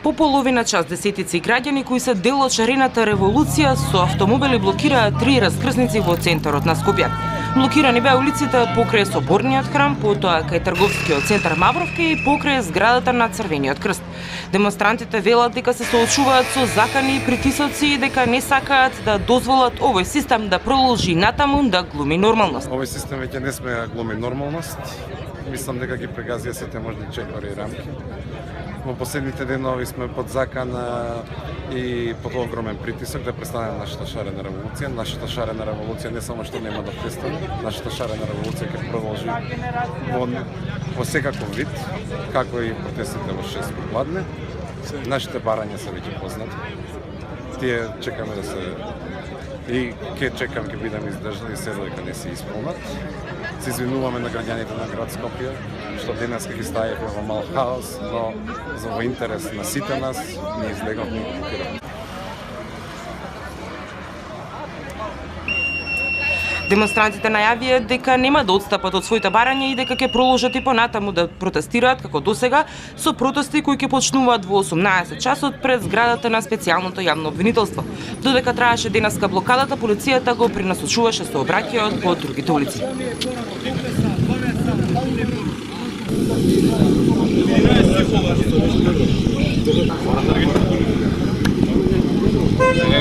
По половина час десетици граѓани кои се дел од шарената револуција со автомобили блокираа 3 раскрсници во центарот на Скопје. Блокирани беа улиците покрај Соборниот храм, потоа кај трговскиот центар Мавровка и покрај зградата на Црвениот крст. Демонстрантите велат дека се соочуваат со закани и притисоци и дека не сакаат да дозволат овој систем да продолжи натаму да глуми нормалност. Овој систем веќе не сме глуми нормалност. Мислам дека ги прегазија сите можни чекори и рамки. Во последните денови сме под закана и под огромен притисок да престане нашата шарена револуција. Нашата шарена револуција не само што нема да престане, нашата шарена револуција ќе продолжи во секаков вид, како и протестите во 6 попладне. Нашите барања се веќе познати. Тие чекаме да се и ќе бидеме издржани се додека не се исполнат. Се извинуваме на граѓаните на град Скопје што денес ги ставивме во мал хаос, но во интерес на сите нас ние излеговме и блокиравме. Демонстрантите најавија дека нема да отстапат од своите барања и дека ќе продолжат и понатаму да протестираат како досега со протести кои ќе почнуваат во 18 часот пред зградата на специјалното јавно обвинителство. Додека траеше денеска блокадата, полицијата го пренасочуваше сообраќајот по другите улици. Не,